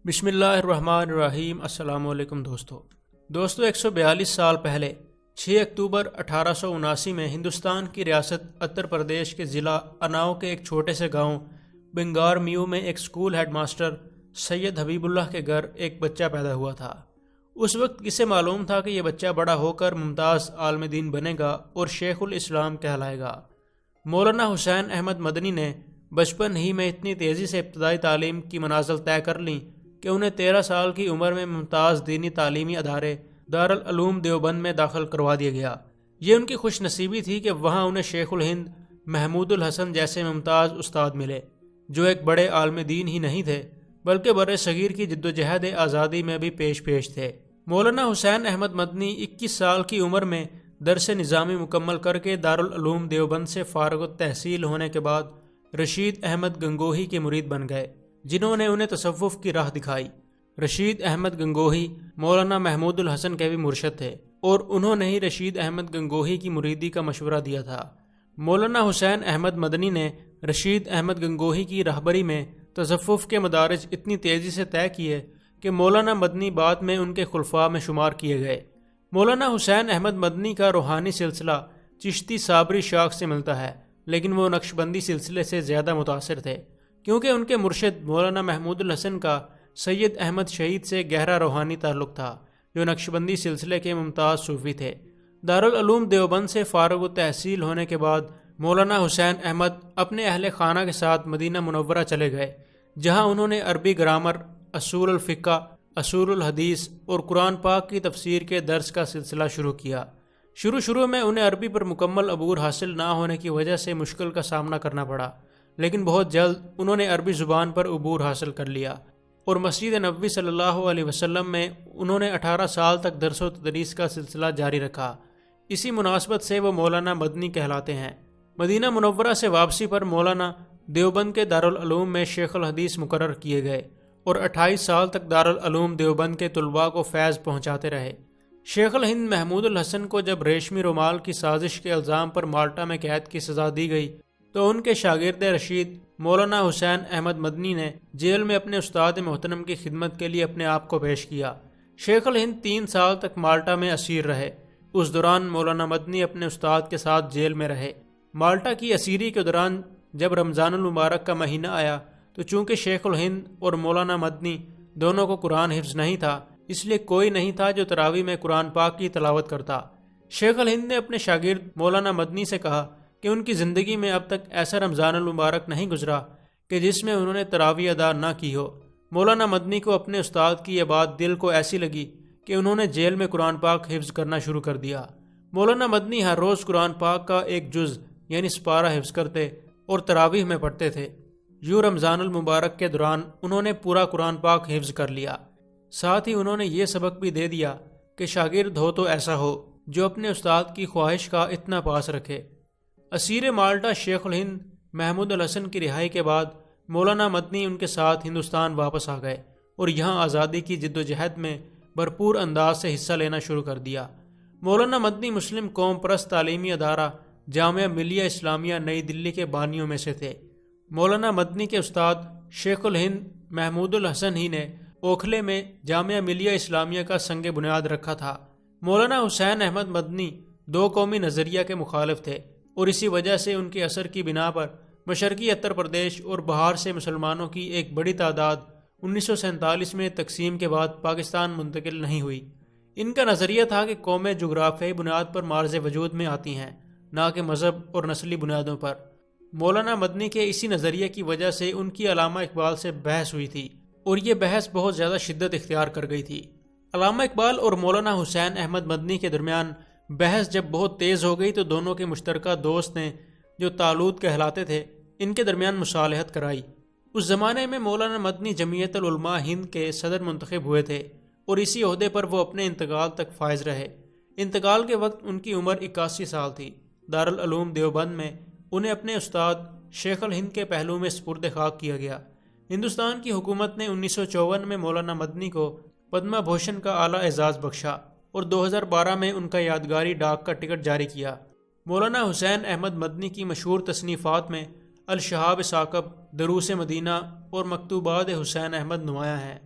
بسم اللہ الرحمن الرحیم۔ السلام علیکم دوستو 142 سال پہلے 6 اکتوبر 1879 میں ہندوستان کی ریاست اتر پردیش کے ضلع اناؤ کے ایک چھوٹے سے گاؤں بنگار میو میں ایک اسکول ہیڈ ماسٹر سید حبیب اللہ کے گھر ایک بچہ پیدا ہوا تھا۔ اس وقت کسے معلوم تھا کہ یہ بچہ بڑا ہو کر ممتاز عالم دین بنے گا اور شیخ الاسلام کہلائے گا۔ مولانا حسین احمد مدنی نے بچپن ہی میں اتنی تیزی سے ابتدائی تعلیم کی منازل طے کر لیں کہ انہیں 13 سال کی عمر میں ممتاز دینی تعلیمی ادارے دارالعلوم دیوبند میں داخل کروا دیا گیا۔ یہ ان کی خوش نصیبی تھی کہ وہاں انہیں شیخ الہند محمود الحسن جیسے ممتاز استاد ملے، جو ایک بڑے عالم دین ہی نہیں تھے بلکہ برِ صغیر کی جدوجہد آزادی میں بھی پیش تھے۔ مولانا حسین احمد مدنی 21 سال کی عمر میں درس نظامی مکمل کر کے دارالعلوم دیوبند سے فارغ التحصیل ہونے کے بعد رشید احمد گنگوہی کے مرید بن گئے، جنہوں نے انہیں تصوف کی راہ دکھائی۔ رشید احمد گنگوہی مولانا محمود الحسن کے بھی مرشد تھے اور انہوں نے ہی رشید احمد گنگوہی کی مریدی کا مشورہ دیا تھا۔ مولانا حسین احمد مدنی نے رشید احمد گنگوہی کی رہبری میں تصوف کے مدارج اتنی تیزی سے طے کیے کہ مولانا مدنی بعد میں ان کے خلفاء میں شمار کیے گئے۔ مولانا حسین احمد مدنی کا روحانی سلسلہ چشتی صابری شاخ سے ملتا ہے، لیکن وہ نقشبندی سلسلے سے زیادہ متاثر تھے، کیونکہ ان کے مرشد مولانا محمود الحسن کا سید احمد شہید سے گہرا روحانی تعلق تھا، جو نقشبندی سلسلے کے ممتاز صوفی تھے۔ دارالعلوم دیوبند سے فارغ التحصیل ہونے کے بعد مولانا حسین احمد اپنے اہل خانہ کے ساتھ مدینہ منورہ چلے گئے، جہاں انہوں نے عربی گرامر، اصول الفقہ، اصول الحدیث اور قرآن پاک کی تفسیر کے درس کا سلسلہ شروع کیا۔ شروع میں انہیں عربی پر مکمل عبور حاصل نہ ہونے کی وجہ سے مشکل کا سامنا کرنا پڑا، لیکن بہت جلد انہوں نے عربی زبان پر عبور حاصل کر لیا اور مسجد نبوی صلی اللہ علیہ وسلم میں انہوں نے 18 سال تک درس و تدریس کا سلسلہ جاری رکھا۔ اسی مناسبت سے وہ مولانا مدنی کہلاتے ہیں۔ مدینہ منورہ سے واپسی پر مولانا دیوبند کے دارالعلوم میں شیخ الحدیث مقرر کیے گئے اور 28 سال تک دارالعلوم دیوبند کے طلباء کو فیض پہنچاتے رہے۔ شیخ الہند محمود الحسن کو جب ریشمی رومال کی سازش کے الزام پر مالٹا میں قید کی سزا دی گئی تو ان کے شاگرد رشید مولانا حسین احمد مدنی نے جیل میں اپنے استاد محترم کی خدمت کے لیے اپنے آپ کو پیش کیا۔ شیخ الہند 3 سال تک مالٹا میں اسیر رہے۔ اس دوران مولانا مدنی اپنے استاد کے ساتھ جیل میں رہے۔ مالٹا کی اسیری کے دوران جب رمضان المبارک کا مہینہ آیا تو چونکہ شیخ الہند اور مولانا مدنی دونوں کو قرآن حفظ نہیں تھا، اس لیے کوئی نہیں تھا جو تراویح میں قرآن پاک کی تلاوت کرتا۔ شیخ الہند نے اپنے شاگرد مولانا مدنی سے کہا کہ ان کی زندگی میں اب تک ایسا رمضان المبارک نہیں گزرا کہ جس میں انہوں نے تراویح ادا نہ کی ہو۔ مولانا مدنی کو اپنے استاد کی یہ بات دل کو ایسی لگی کہ انہوں نے جیل میں قرآن پاک حفظ کرنا شروع کر دیا۔ مولانا مدنی ہر روز قرآن پاک کا ایک جز یعنی سپارہ حفظ کرتے اور تراویح میں پڑھتے تھے۔ یوں رمضان المبارک کے دوران انہوں نے پورا قرآن پاک حفظ کر لیا۔ ساتھ ہی انہوں نے یہ سبق بھی دے دیا کہ شاگرد ہو تو ایسا ہو جو اپنے استاد کی خواہش کا اتنا پاس رکھے۔ اسیر مالٹا شیخ الہند محمود الحسن کی رہائی کے بعد مولانا مدنی ان کے ساتھ ہندوستان واپس آ گئے اور یہاں آزادی کی جدوجہد میں بھرپور انداز سے حصہ لینا شروع کر دیا۔ مولانا مدنی مسلم قوم پرست تعلیمی ادارہ جامعہ ملیہ اسلامیہ نئی دلی کے بانیوں میں سے تھے۔ مولانا مدنی کے استاد شیخ الہند محمود الحسن ہی نے اوکھلے میں جامعہ ملیہ اسلامیہ کا سنگ بنیاد رکھا تھا۔ مولانا حسین احمد مدنی 2 قومی نظریہ کے مخالف تھے اور اسی وجہ سے ان کے اثر کی بنا پر مشرقی اتر پردیش اور بہار سے مسلمانوں کی ایک بڑی تعداد 1947 میں تقسیم کے بعد پاکستان منتقل نہیں ہوئی۔ ان کا نظریہ تھا کہ قومیں جغرافیائی بنیاد پر معرض وجود میں آتی ہیں، نہ کہ مذہب اور نسلی بنیادوں پر۔ مولانا مدنی کے اسی نظریے کی وجہ سے ان کی علامہ اقبال سے بحث ہوئی تھی اور یہ بحث بہت زیادہ شدت اختیار کر گئی تھی۔ علامہ اقبال اور مولانا حسین احمد مدنی کے درمیان بحث جب بہت تیز ہو گئی تو دونوں کے مشترکہ دوست نے جو طالوت کہلاتے تھے ان کے درمیان مصالحت کرائی۔ اس زمانے میں مولانا مدنی جمعیت العلماء ہند کے صدر منتخب ہوئے تھے اور اسی عہدے پر وہ اپنے انتقال تک فائز رہے۔ انتقال کے وقت ان کی عمر 81 سال تھی۔ دارالعلوم دیوبند میں انہیں اپنے استاد شیخ الہند کے پہلو میں سپرد خاک کیا گیا۔ ہندوستان کی حکومت نے 1954 میں مولانا مدنی کو پدما بھوشن کا اعلیٰ اعزاز بخشا اور 2012 میں ان کا یادگاری ڈاک کا ٹکٹ جاری کیا۔ مولانا حسین احمد مدنی کی مشہور تصنیفات میں الشہاب ثاقب، دروس مدینہ اور مکتوبات حسین احمد نمایاں ہیں۔